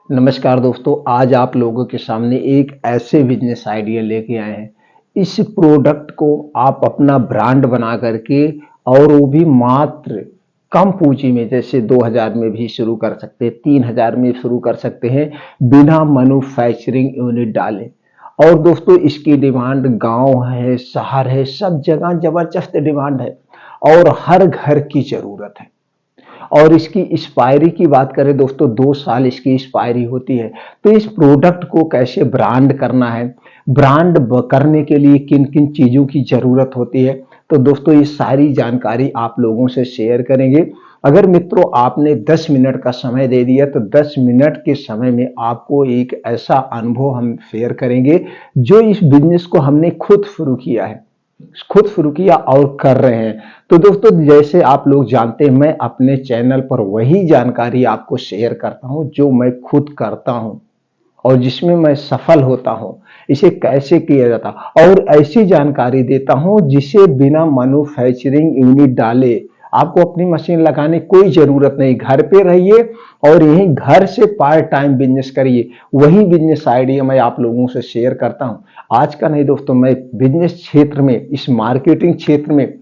नमस्कार दोस्तों, आज आप लोगों के सामने एक ऐसे बिजनेस आइडिया लेके आए हैं। इस प्रोडक्ट को आप अपना ब्रांड बना करके और वो भी मात्र कम पूंजी में, जैसे 2000 में भी शुरू कर सकते हैं, 3000 में शुरू कर सकते हैं, बिना मैन्युफैक्चरिंग यूनिट डाले। और दोस्तों, इसकी डिमांड गांव है, शहर है, सब जगह जबरदस्त डिमांड है और हर घर की जरूरत है। और इसकी एक्सपायरी की बात करें दोस्तों, 2 साल इसकी एक्सपायरी होती है। तो इस प्रोडक्ट को कैसे ब्रांड करना है, ब्रांड करने के लिए किन किन चीज़ों की ज़रूरत होती है, तो दोस्तों ये सारी जानकारी आप लोगों से शेयर करेंगे। अगर मित्रों आपने 10 मिनट का समय दे दिया तो 10 मिनट के समय में आपको एक ऐसा अनुभव हम शेयर करेंगे जो इस बिजनेस को हमने खुद शुरू किया है, खुद शुरू किया और कर रहे हैं। तो दोस्तों, जैसे आप लोग जानते हैं, मैं अपने चैनल पर वही जानकारी आपको शेयर करता हूं जो मैं खुद करता हूं और जिसमें मैं सफल होता हूं। इसे कैसे किया जाता और ऐसी जानकारी देता हूं जिसे बिना मैन्युफैक्चरिंग यूनिट डाले आपको अपनी मशीन लगाने की कोई जरूरत नहीं। घर पे रहिए और यहीं घर से पार्ट टाइम बिजनेस करिए। वही बिजनेस आइडिया मैं आप लोगों से शेयर करता हूं। आज का नहीं दोस्तों, मैं बिजनेस क्षेत्र में, इस मार्केटिंग क्षेत्र में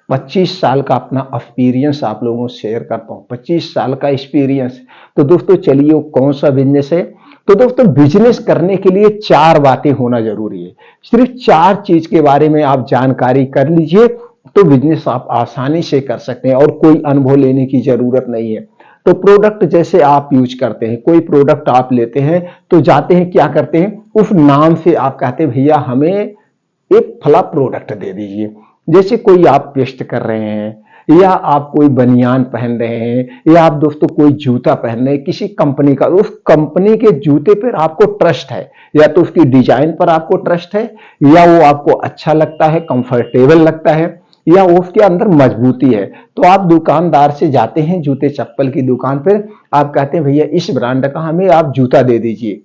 25 साल का अपना एक्सपीरियंस आप लोगों से शेयर करता हूं। 25 साल का एक्सपीरियंस। तो दोस्तों चलिए, वो कौन सा बिजनेस है? तो दोस्तों, बिजनेस करने के लिए 4 बातें होना जरूरी है। सिर्फ 4 चीज के बारे में आप जानकारी कर लीजिए तो बिजनेस आप आसानी से कर सकते हैं और कोई अनुभव लेने की जरूरत नहीं है। तो प्रोडक्ट जैसे आप यूज करते हैं, कोई प्रोडक्ट आप लेते हैं तो जाते हैं, क्या करते हैं, उस नाम से आप कहते हैं भैया हमें एक फला प्रोडक्ट दे दीजिए। जैसे कोई आप पेस्ट कर रहे हैं या आप कोई बनियान पहन रहे हैं या आप दोस्तों कोई जूता पहन रहे हैं किसी कंपनी का, उस कंपनी के जूते पर आपको ट्रस्ट है, या तो उसकी डिजाइन पर आपको ट्रस्ट है, या वो आपको अच्छा लगता है, कंफर्टेबल लगता है, या उसके अंदर मजबूती है। तो आप दुकानदार से जाते हैं, जूते चप्पल की दुकान पर, आप कहते हैं भैया इस ब्रांड का हमें आप जूता दे दीजिए।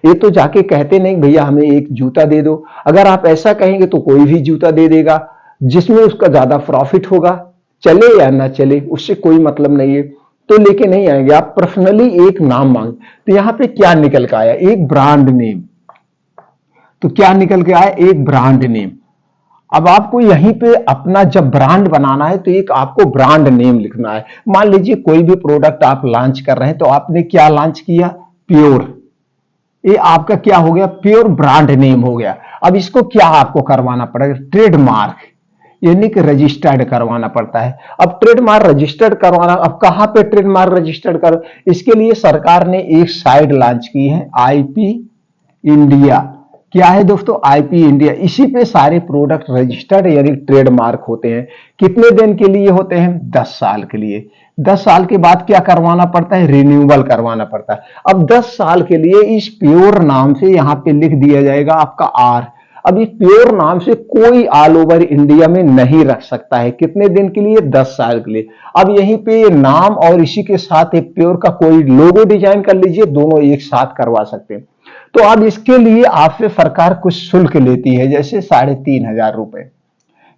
ये तो जाके कहते नहीं भैया हमें एक जूता दे दो। अगर आप ऐसा कहेंगे तो कोई भी जूता दे देगा जिसमें उसका ज्यादा प्रॉफिट होगा, चले या ना चले उससे कोई मतलब नहीं है। तो लेके नहीं आएंगे, आप पर्सनली एक नाम मांग। तो यहां पे क्या निकल के आया? एक ब्रांड नेम। तो क्या निकल के आया? एक ब्रांड नेम। अब आपको यहीं पे अपना जब ब्रांड बनाना है तो एक आपको ब्रांड नेम लिखना है। मान लीजिए कोई भी प्रोडक्ट आप लॉन्च कर रहे हैं, तो आपने क्या लॉन्च किया? प्योर। ये आपका क्या हो गया? प्योर ब्रांड नेम हो गया। अब इसको क्या आपको करवाना पड़ेगा? ट्रेडमार्क, यानी कि रजिस्टर्ड करवाना पड़ता है। अब ट्रेडमार्क रजिस्टर्ड करवाना, अब कहां पे ट्रेडमार्क रजिस्टर्ड करो? इसके लिए सरकार ने एक साइट लॉन्च की है, आईपी इंडिया। क्या है दोस्तों? IP India. इसी पे सारे प्रोडक्ट रजिस्टर्ड यानी ट्रेडमार्क होते हैं। कितने दिन के लिए होते हैं? 10 साल के लिए। 10 साल के बाद क्या करवाना पड़ता है? रिन्यूअल करवाना पड़ता है। अब 10 साल के लिए इस प्योर नाम से यहां पे लिख दिया जाएगा आपका आर। अब इस प्योर नाम से कोई ऑल ओवर इंडिया में नहीं रख सकता है। कितने दिन के लिए? 10 साल के लिए। अब यहीं पे नाम और इसी के साथ एक प्योर का कोई लोगो डिजाइन कर लीजिए, दोनों एक साथ करवा सकते हैं। तो अब इसके लिए आपसे सरकार कुछ शुल्क लेती है, जैसे 3,500 रुपए।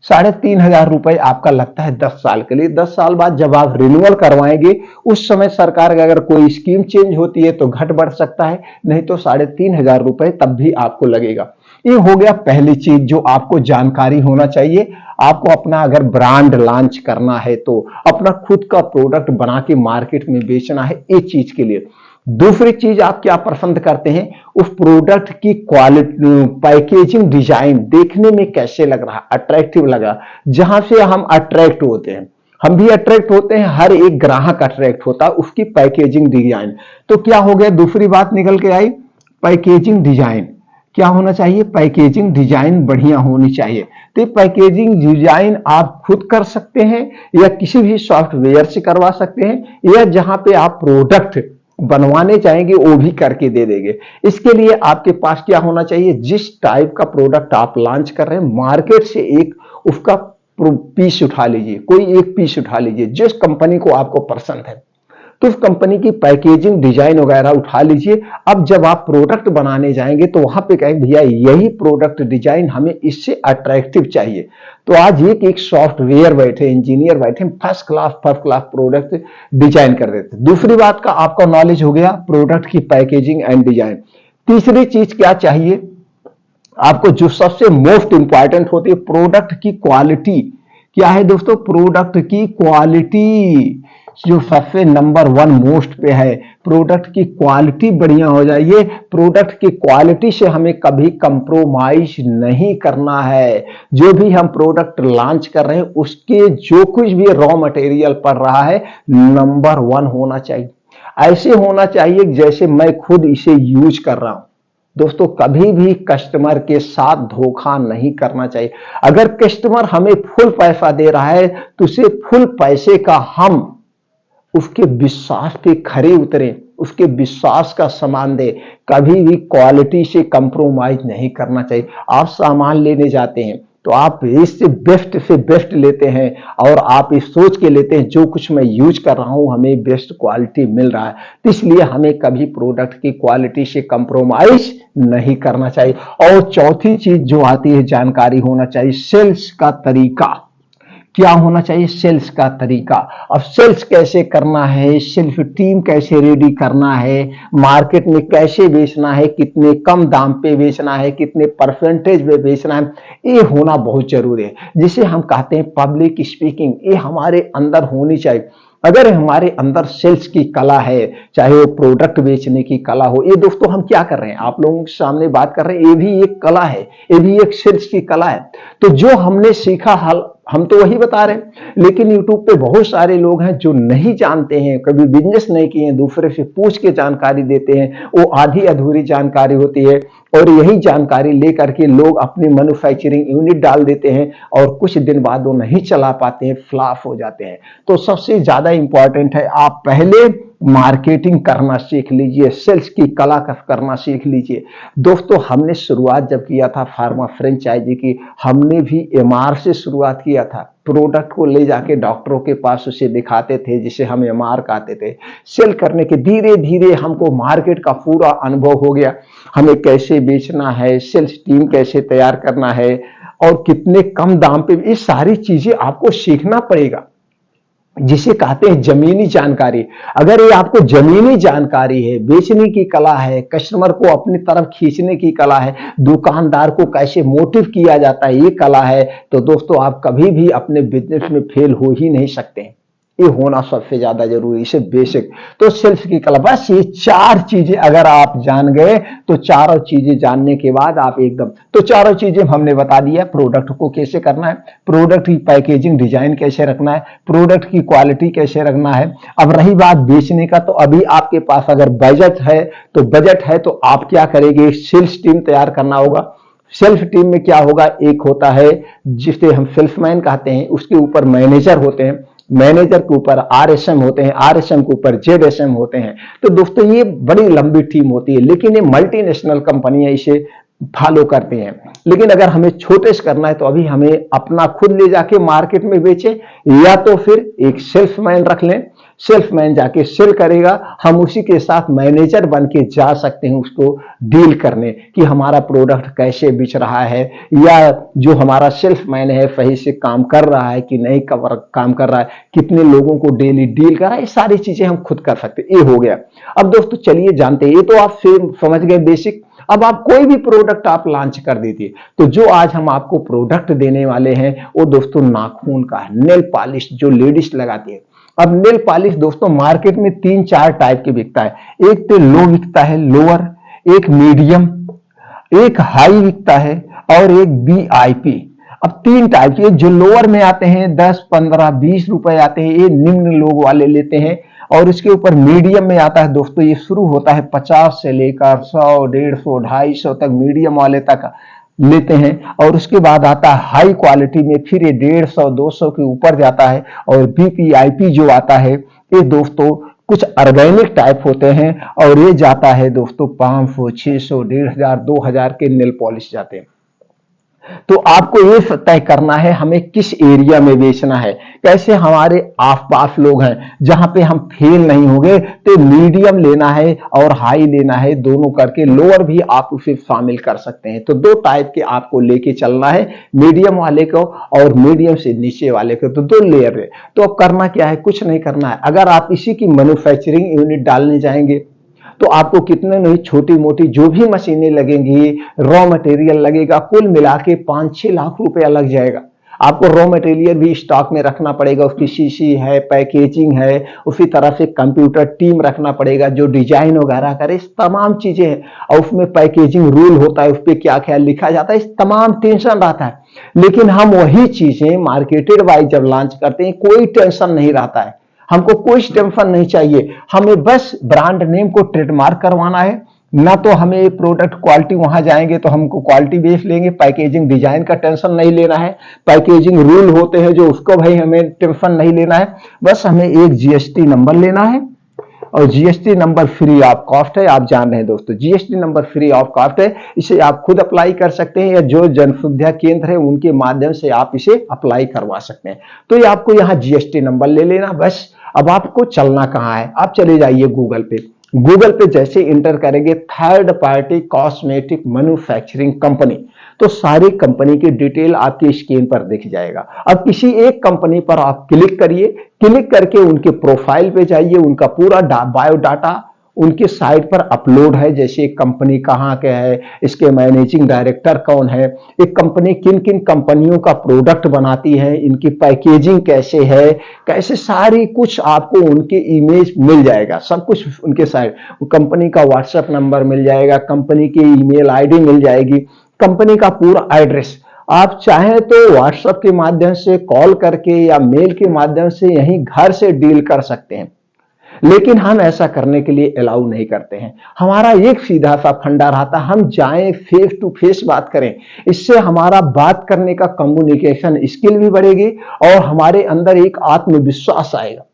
3,500 रुपए आपका लगता है 10 साल के लिए। 10 साल बाद जब आप रिन्यूअल करवाएंगे, उस समय सरकार का अगर कोई स्कीम चेंज होती है तो घट बढ़ सकता है, नहीं तो 3,500 रुपए तब भी आपको लगेगा। ये हो गया पहली चीज जो आपको जानकारी होना चाहिए। आपको अपना अगर ब्रांड लॉन्च करना है तो अपना खुद का प्रोडक्ट बना के मार्केट में बेचना है, एक चीज के लिए। दूसरी चीज आप क्या पसंद करते हैं? उस प्रोडक्ट की क्वालिटी, पैकेजिंग डिजाइन देखने में कैसे लग रहा, अट्रैक्टिव लगा, जहां से हम अट्रैक्ट होते हैं। हम भी अट्रैक्ट होते हैं, हर एक ग्राहक अट्रैक्ट होता है उसकी पैकेजिंग डिजाइन। तो क्या हो गया? दूसरी बात निकल के आई, पैकेजिंग डिजाइन। क्या होना चाहिए? पैकेजिंग डिजाइन बढ़िया होनी चाहिए। तो पैकेजिंग डिजाइन आप खुद कर सकते हैं या किसी भी सॉफ्टवेयर से करवा सकते हैं, या जहां पे आप प्रोडक्ट बनवाने चाहेंगे वो भी करके दे देंगे। इसके लिए आपके पास क्या होना चाहिए? जिस टाइप का प्रोडक्ट आप लॉन्च कर रहे हैं, मार्केट से एक उसका पीस उठा लीजिए, कोई एक पीस उठा लीजिए जिस कंपनी को आपको पसंद है। तो उस कंपनी की पैकेजिंग डिजाइन वगैरह उठा लीजिए। अब जब आप प्रोडक्ट बनाने जाएंगे तो वहां पे कहेंगे भैया यही प्रोडक्ट डिजाइन हमें इससे अट्रैक्टिव चाहिए। तो आज एक सॉफ्टवेयर बैठे, इंजीनियर बैठे, फर्स्ट क्लास प्रोडक्ट डिजाइन कर देते। दूसरी बात का आपका नॉलेज हो गया प्रोडक्ट की पैकेजिंग एंड डिजाइन। तीसरी चीज क्या चाहिए आपको, जो सबसे मोस्ट इंपॉर्टेंट होती है, प्रोडक्ट की क्वालिटी। क्या है दोस्तों? प्रोडक्ट की क्वालिटी जो सबसे नंबर 1 मोस्ट पे है। प्रोडक्ट की क्वालिटी बढ़िया हो जाइए। प्रोडक्ट की क्वालिटी से हमें कभी कंप्रोमाइज नहीं करना है। जो भी हम प्रोडक्ट लॉन्च कर रहे हैं उसके जो कुछ भी रॉ मटेरियल पड़ रहा है नंबर 1 होना चाहिए। ऐसे होना चाहिए जैसे मैं खुद इसे यूज कर रहा हूं। दोस्तों कभी भी कस्टमर के साथ धोखा नहीं करना चाहिए। अगर कस्टमर हमें फुल पैसा दे रहा है तो उसे फुल पैसे का हम उसके विश्वास पे खरे उतरे, उसके विश्वास का सामान दे। कभी भी क्वालिटी से कंप्रोमाइज नहीं करना चाहिए। आप सामान लेने जाते हैं तो आप इससे बेस्ट से बेस्ट लेते हैं और आप इस सोच के लेते हैं जो कुछ मैं यूज कर रहा हूं हमें बेस्ट क्वालिटी मिल रहा है। तो इसलिए हमें कभी प्रोडक्ट की क्वालिटी से कंप्रोमाइज नहीं करना चाहिए। और चौथी चीज जो आती है जानकारी होना चाहिए सेल्स का तरीका। क्या होना चाहिए? सेल्स का तरीका। अब सेल्स कैसे करना है, सेल्फ टीम कैसे रेडी करना है, मार्केट में कैसे बेचना है, कितने कम दाम पे बेचना है, कितने परसेंटेज में बेचना है, ये होना बहुत जरूरी है। जिसे हम कहते हैं पब्लिक स्पीकिंग, ये हमारे अंदर होनी चाहिए। अगर हमारे अंदर सेल्स की कला है, चाहे वो प्रोडक्ट बेचने की कला हो, ये दोस्तों हम क्या कर रहे हैं आप लोगों के सामने बात कर रहे हैं, ये भी एक कला है, ये भी एक सेल्स की कला है। तो जो हमने सीखा हम तो वही बता रहे हैं, लेकिन YouTube पे बहुत सारे लोग हैं जो नहीं जानते हैं, कभी बिजनेस नहीं किए हैं, दूसरे से पूछ के जानकारी देते हैं, वो आधी अधूरी जानकारी होती है और यही जानकारी लेकर के लोग अपनी मैन्युफैक्चरिंग यूनिट डाल देते हैं और कुछ दिन बाद वो नहीं चला पाते हैं, फ्लॉप हो जाते हैं। तो सबसे ज्यादा इंपॉर्टेंट है आप पहले मार्केटिंग करना सीख लीजिए, सेल्स की कला करना सीख लीजिए। दोस्तों हमने शुरुआत जब किया था फार्मा फ्रेंचाइजी की, हमने भी एमआर से शुरुआत किया था। प्रोडक्ट को ले जाके डॉक्टरों के पास उसे दिखाते थे जिसे हम एमआर कहते थे। सेल करने के धीरे धीरे हमको मार्केट का पूरा अनुभव हो गया, हमें कैसे बेचना है, सेल्स टीम कैसे तैयार करना है और कितने कम दाम पे, ये सारी चीजें आपको सीखना पड़ेगा, जिसे कहते हैं जमीनी जानकारी। अगर ये आपको जमीनी जानकारी है, बेचने की कला है, कस्टमर को अपनी तरफ खींचने की कला है, दुकानदार को कैसे मोटिव किया जाता है ये कला है, तो दोस्तों आप कभी भी अपने बिजनेस में फेल हो ही नहीं सकते। ये होना सबसे ज्यादा जरूरी, इसे बेसिक। तो सेल्स की कला, बस ये 4 चीजें अगर आप जान गए तो चारों चीजें जानने के बाद आप एकदम, तो चारों चीजें हमने बता दिया। प्रोडक्ट को कैसे करना है, प्रोडक्ट की पैकेजिंग डिजाइन कैसे रखना है, प्रोडक्ट की क्वालिटी कैसे रखना है। अब रही बात बेचने का, तो अभी आपके पास अगर बजट है तो आप क्या करेंगे, सेल्स टीम तैयार करना होगा। सेल्फ टीम में क्या होगा, एक होता है जिसे हम सेल्समैन कहते हैं, उसके ऊपर मैनेजर होते हैं, मैनेजर के ऊपर आरएसएम होते हैं, आरएसएम के ऊपर जेडएसएम होते हैं। तो दोस्तों ये बड़ी लंबी टीम होती है, लेकिन ये मल्टीनेशनल कंपनियां इसे फॉलो करते हैं। लेकिन अगर हमें छोटे से करना है तो अभी हमें अपना खुद ले जाके मार्केट में बेचे, या तो फिर एक सेल्समैन रख लें, सेल्समैन जाके सेल करेगा, हम उसी के साथ मैनेजर बन के जा सकते हैं उसको डील करने कि हमारा प्रोडक्ट कैसे बिच रहा है, या जो हमारा सेल्समैन है सही से काम कर रहा है कि नहीं काम कर रहा है, कितने लोगों को डेली डील कर रहा है, ये सारी चीजें हम खुद कर सकते हैं। ये हो गया। अब दोस्तों चलिए जानते हैं, ये तो आप समझ गए बेसिक। अब आप कोई भी प्रोडक्ट आप लॉन्च कर दीजिए। तो जो आज हम आपको प्रोडक्ट देने वाले हैं वो दोस्तों नाखून का है, नेल पॉलिश जो लेडीज लगाती है। अब नेल पॉलिश दोस्तों मार्केट में 3-4 टाइप के बिकता है। एक तो लो बिकता है, लोअर, एक मीडियम, एक हाई बिकता है और एक वीआईपी। अब 3 टाइप के, जो लोअर में आते हैं 10, 15, 20 रुपए आते हैं, ये निम्न लोग वाले लेते हैं। और इसके ऊपर मीडियम में आता है दोस्तों, ये शुरू होता है 50 से लेकर 100, 150, 250 तक मीडियम वाले तक लेते हैं। और उसके बाद आता है हाई क्वालिटी में, फिर ये 150, 200 के ऊपर जाता है। और वीवीआईपी जो आता है ये दोस्तों कुछ ऑर्गेनिक टाइप होते हैं और ये जाता है दोस्तों 500, 600, 1500, 2000 के नेल पॉलिश जाते हैं। तो आपको ये तय करना है हमें किस एरिया में बेचना है, कैसे हमारे आसपास लोग हैं जहां पे हम फेल नहीं होंगे, तो मीडियम लेना है और हाई लेना है, दोनों करके लोअर भी आप उसे शामिल कर सकते हैं। तो दो टाइप के आपको लेके चलना है, मीडियम वाले को और मीडियम से नीचे वाले को, तो दो लेयर है। तो अब करना क्या है, कुछ नहीं करना है। अगर आप इसी की मैन्युफैक्चरिंग यूनिट डालने जाएंगे तो आपको कितने नहीं छोटी मोटी जो भी मशीनें लगेंगी, रॉ मटेरियल लगेगा, कुल मिला के 5-6 लाख रुपया लग जाएगा। आपको रॉ मटेरियल भी स्टॉक में रखना पड़ेगा, उसकी शीशी है, पैकेजिंग है, उसी तरह से कंप्यूटर टीम रखना पड़ेगा जो डिजाइन वगैरह करे, इस तमाम चीजें हैं। और उसमें पैकेजिंग रूल होता है, उस पर क्या क्या लिखा जाता है, इस तमाम टेंशन रहता है। लेकिन हम वही चीजें मार्केटेड वाइज जब लॉन्च करते हैं, कोई टेंशन नहीं रहता है, हमको कोई टेंशन नहीं चाहिए। हमें बस ब्रांड नेम को ट्रेडमार्क करवाना है, ना तो हमें प्रोडक्ट क्वालिटी, वहां जाएंगे तो हमको क्वालिटी बेच लेंगे, पैकेजिंग डिजाइन का टेंशन नहीं लेना है, पैकेजिंग रूल होते हैं जो उसको भाई हमें टेंशन नहीं लेना है। बस हमें एक जीएसटी नंबर लेना है और GST number free of cost है। आप जान रहे हैं दोस्तों, GST number free of cost है, इसे आप खुद अप्लाई कर सकते हैं या जो जन सुविधा केंद्र है उनके माध्यम से आप इसे अप्लाई करवा सकते हैं। तो ये आपको यहाँ जीएसटी नंबर ले लेना बस। अब आपको चलना कहाँ है, आप चले जाइए गूगल पे। गूगल पे जैसे इंटर करेंगे third party cosmetic manufacturing company, तो सारी कंपनी की डिटेल आपकी स्क्रीन पर दिख जाएगा। अब किसी एक कंपनी पर आप क्लिक करिए, क्लिक करके उनके प्रोफाइल पे जाइए, उनका पूरा बायोडाटा उनके साइट पर अपलोड है, जैसे कंपनी कहाँ के है, इसके मैनेजिंग डायरेक्टर कौन है, एक कंपनी किन किन कंपनियों का प्रोडक्ट बनाती है, इनकी पैकेजिंग कैसे है, कैसे सारी कुछ आपको उनके इमेज मिल जाएगा, सब कुछ उनके साइट, कंपनी का व्हाट्सएप नंबर मिल जाएगा, कंपनी की ईमेल आईडी मिल जाएगी, कंपनी का पूरा एड्रेस। आप चाहें तो व्हाट्सएप के माध्यम से कॉल करके या मेल के माध्यम से यहीं घर से डील कर सकते हैं, लेकिन हम ऐसा करने के लिए अलाउ नहीं करते हैं। हमारा एक सीधा सा फंडा रहता, हम जाएं फेस टू फेस बात करें, इससे हमारा बात करने का कम्युनिकेशन स्किल भी बढ़ेगी और हमारे अंदर एक आत्मविश्वास आएगा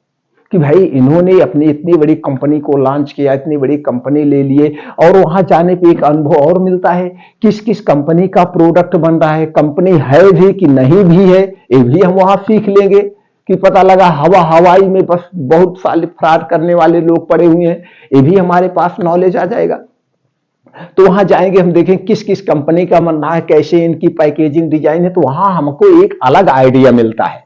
कि भाई इन्होंने अपनी इतनी बड़ी कंपनी को लॉन्च किया, इतनी बड़ी कंपनी ले लिए, और वहां जाने पे एक अनुभव और मिलता है किस किस कंपनी का प्रोडक्ट बन रहा है, कंपनी है भी कि नहीं भी है, ये भी हम वहां सीख लेंगे। कि पता लगा हवाई में बस बहुत सारे फ्रॉड करने वाले लोग पड़े हुए हैं, ये भी हमारे पास नॉलेज आ जाएगा। तो वहां जाएंगे, हम देखें किस किस कंपनी का बन रहा है, कैसे इनकी पैकेजिंग डिजाइन है, तो वहां हमको एक अलग आइडिया मिलता है,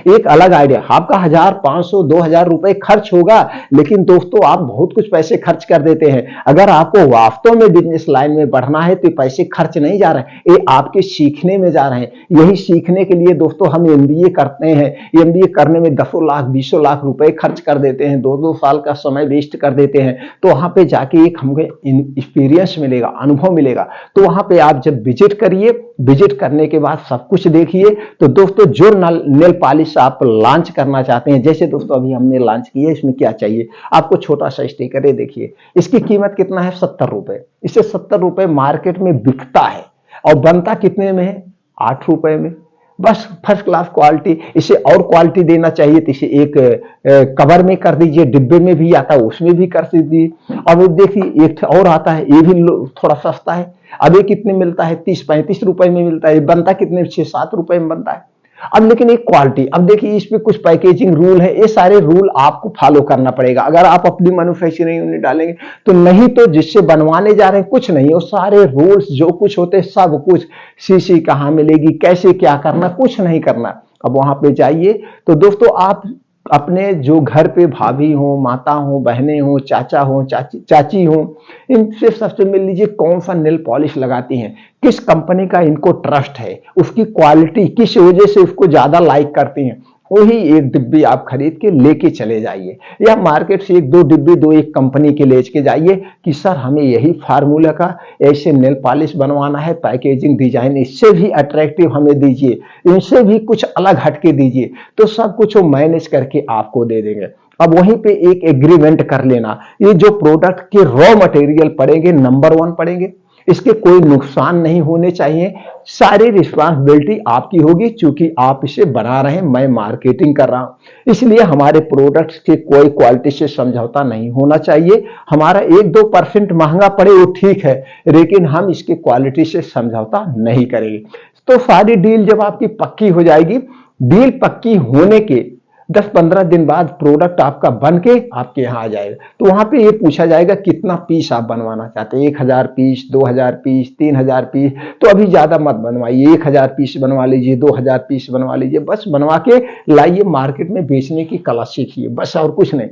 एक अलग आइडिया। आपका 1000, 500, 2000 रुपए खर्च होगा, लेकिन दोस्तों आप बहुत कुछ पैसे खर्च कर देते हैं। अगर आपको वास्तव में बिजनेस लाइन में बढ़ना है तो पैसे खर्च नहीं जा रहे हैं, ये आपके सीखने में जा रहे हैं। यही सीखने के लिए दोस्तों हम एमबीए करते हैं, एमबीए करने में 10 लाख 20 लाख रुपए खर्च कर देते हैं, 2-2 साल का समय वेस्ट कर देते हैं। तो वहां पे जाके एक हमको एक्सपीरियंस मिलेगा, अनुभव मिलेगा। तो वहां पे आप जब विजिट करिए, विजिट करने के बाद सब कुछ देखिए। तो दोस्तों जो नेल पॉलिश आप लॉन्च करना चाहते हैं, जैसे दोस्तों अभी हमने लॉन्च किया है, इसमें क्या चाहिए आपको, छोटा सा स्टिकर है, देखिए इसकी कीमत कितना है, 70 रुपए। इसे 70 रुपए मार्केट में बिकता है और बनता कितने में है, 8 रुपए में। बस फर्स्ट क्लास क्वालिटी। इसे और क्वालिटी देना चाहिए तो इसे एक कवर में कर दीजिए, डिब्बे में भी आता है उसमें भी कर दीजिए। अब देखिए एक और आता है, ये भी थोड़ा सस्ता है। अब ये कितने मिलता है, 30-35 रुपए में मिलता है, बनता कितने, 6-7 रुपए में बनता है। अब लेकिन एक क्वालिटी, अब देखिए इसमें कुछ पैकेजिंग रूल है, ये सारे रूल आपको फॉलो करना पड़ेगा अगर आप अपनी मैन्युफैक्चरिंग यूनिट डालेंगे तो। नहीं तो जिससे बनवाने जा रहे हैं कुछ नहीं, वो सारे रूल्स जो कुछ होते हैं सब कुछ, सीसी कहाँ मिलेगी, कैसे क्या करना, कुछ नहीं करना। अब वहां पे जाइए तो दोस्तों आप अपने जो घर पे भाभी हो, माता हो, बहनें हो, चाचा हो, चाची हो, इनसे सबसे मिल लीजिए कौन सा नेल पॉलिश लगाती हैं, किस कंपनी का इनको ट्रस्ट है, उसकी क्वालिटी किस वजह से उसको ज्यादा लाइक करती हैं, वही एक डिब्बी आप खरीद के लेके चले जाइए, या मार्केट से 1-2 डिब्बी 1 कंपनी के लेके जाइए कि सर हमें यही फार्मूला का ऐसे नेल पॉलिश बनवाना है, पैकेजिंग डिजाइन इससे भी अट्रैक्टिव हमें दीजिए, इनसे भी कुछ अलग हटके दीजिए। तो सब कुछ वो मैनेज करके आपको दे देंगे। अब वहीं पे एक एग्रीमेंट कर लेना, ये जो प्रोडक्ट के रॉ मटेरियल पड़ेंगे नंबर 1 पड़ेंगे, इसके कोई नुकसान नहीं होने चाहिए, सारी रिस्पांसिबिलिटी आपकी होगी, क्योंकि आप इसे बना रहे हैं, मैं मार्केटिंग कर रहा हूं, इसलिए हमारे प्रोडक्ट्स के कोई क्वालिटी से समझौता नहीं होना चाहिए। हमारा 1-2% महंगा पड़े वो ठीक है, लेकिन हम इसके क्वालिटी से समझौता नहीं करेंगे। तो सारी डील जब आपकी पक्की हो जाएगी, डील पक्की होने के 10-15 दिन बाद प्रोडक्ट आपका बन के आपके यहाँ आ जाएगा। तो वहां पे ये पूछा जाएगा कितना पीस आप बनवाना चाहते हैं, 1000 पीस, 2000 पीस, 3000 पीस। तो अभी ज्यादा मत बनवाइए, 1000 पीस बनवा लीजिए, 2000 पीस बनवा लीजिए, बस बनवा के लाइए, मार्केट में बेचने की कला सीखिए, बस और कुछ नहीं।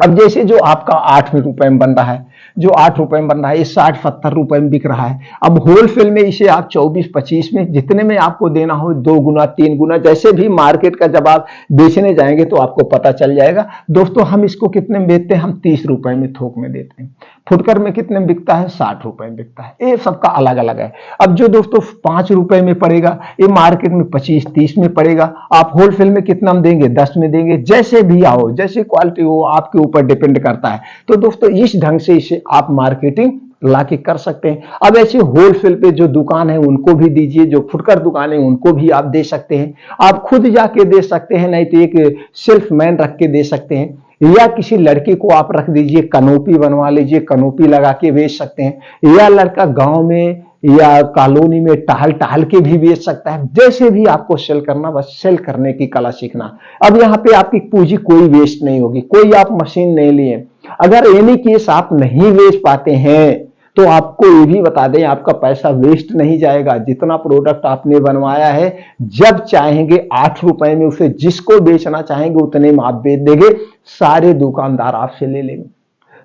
अब जैसे जो आपका 8 रुपए में बन रहा है, जो 8 रुपए में बन रहा है, ये 60-70 रुपए में बिक रहा है। अब होलसेल में इसे आप 24-25 में, जितने में आपको देना हो, 2 गुना 3 गुना, जैसे भी मार्केट का जब आप बेचने जाएंगे तो आपको पता चल जाएगा। दोस्तों हम इसको कितने में बेचते हैं, हम 30 रुपए में थोक में देते हैं। फुटकर में कितने में बिकता है, 60 रुपए में बिकता है। ये सबका अलग अलग है। अब जो दोस्तों 5 रुपए में पड़ेगा, ये मार्केट में 25-30 में पड़ेगा। आप होलसेल में कितना में देंगे, 10 में देंगे। जैसे भी आओ, जैसे क्वालिटी हो, आपके ऊपर डिपेंड करता है। तो दोस्तों इस ढंग से इसे आप मार्केटिंग लाके कर सकते हैं। अब ऐसे होलसेल पे जो दुकान है उनको भी दीजिए, जो फुटकर दुकान है उनको भी आप दे सकते हैं। आप खुद जाके दे सकते हैं, नहीं तो एक सेल्फ मैन रख के दे सकते हैं, या किसी लड़की को आप रख दीजिए, कनोपी बनवा लीजिए, कनोपी लगा के बेच सकते हैं। या लड़का गांव में या कॉलोनी में टहल टहल के भी बेच सकता है। जैसे भी आपको सेल करना, बस सेल करने की कला सीखना। अब यहाँ पे आपकी पूंजी कोई वेस्ट नहीं होगी, कोई आप मशीन नहीं लिए। अगर एनी केस आप नहीं बेच पाते हैं तो आपको ये भी बता दें, आपका पैसा वेस्ट नहीं जाएगा। जितना प्रोडक्ट आपने बनवाया है, जब चाहेंगे 8 रुपए में उसे जिसको बेचना चाहेंगे उतने में आप बेच देंगे, सारे दुकानदार आपसे ले लेंगे।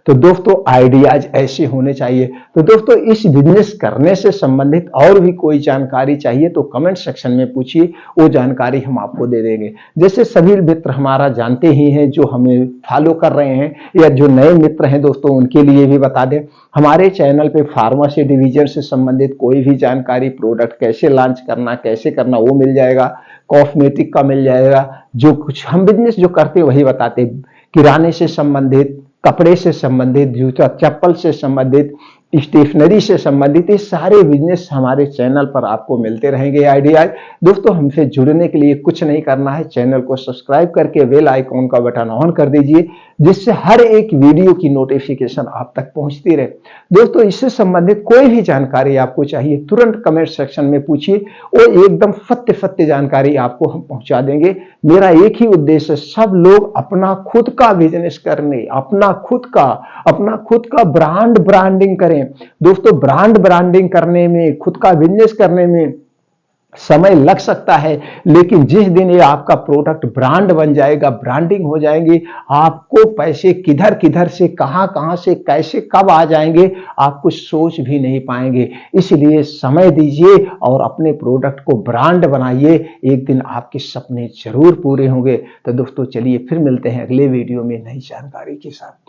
तो दोस्तों आइडियाज ऐसे होने चाहिए। तो दोस्तों इस बिजनेस करने से संबंधित और भी कोई जानकारी चाहिए तो कमेंट सेक्शन में पूछिए, वो जानकारी हम आपको दे देंगे। जैसे सभी मित्र हमारा जानते ही हैं, जो हमें फॉलो कर रहे हैं, या जो नए मित्र हैं दोस्तों उनके लिए भी बता दें, हमारे चैनल पे फार्मेसी डिवीजन से संबंधित कोई भी जानकारी, प्रोडक्ट कैसे लॉन्च करना, कैसे करना, वो मिल जाएगा। कॉस्मेटिक का मिल जाएगा, जो कुछ हम बिजनेस जो करते हैं वही बताते हैं। किराने से संबंधित, कपड़े से संबंधित, जूता चप्पल से संबंधित, स्टेशनरी से संबंधित, ये सारे बिजनेस हमारे चैनल पर आपको मिलते रहेंगे आइडियाज। दोस्तों हमसे जुड़ने के लिए कुछ नहीं करना है, चैनल को सब्सक्राइब करके बेल आइकॉन का बटन ऑन कर दीजिए, जिससे हर एक वीडियो की नोटिफिकेशन आप तक पहुंचती रहे। दोस्तों इससे संबंधित कोई भी जानकारी आपको चाहिए, तुरंत कमेंट सेक्शन में पूछिए, वो एकदम सत्य जानकारी आपको हम पहुंचा देंगे। मेरा एक ही उद्देश्य है, सब लोग अपना खुद का बिजनेस करने, अपना खुद का ब्रांडिंग करें। दोस्तों ब्रांड ब्रांडिंग करने में, खुद का बिजनेस करने में समय लग सकता है, लेकिन जिस दिन ये आपका प्रोडक्ट ब्रांड बन जाएगा, ब्रांडिंग हो जाएंगे, आपको पैसे किधर किधर से, कहां से, कैसे, कब आ जाएंगे, आप कुछ सोच भी नहीं पाएंगे। इसलिए समय दीजिए और अपने प्रोडक्ट को ब्रांड बनाइए, एक दिन आपके सपने जरूर पूरे होंगे। तो दोस्तों चलिए फिर मिलते हैं अगले वीडियो में नई जानकारी के साथ।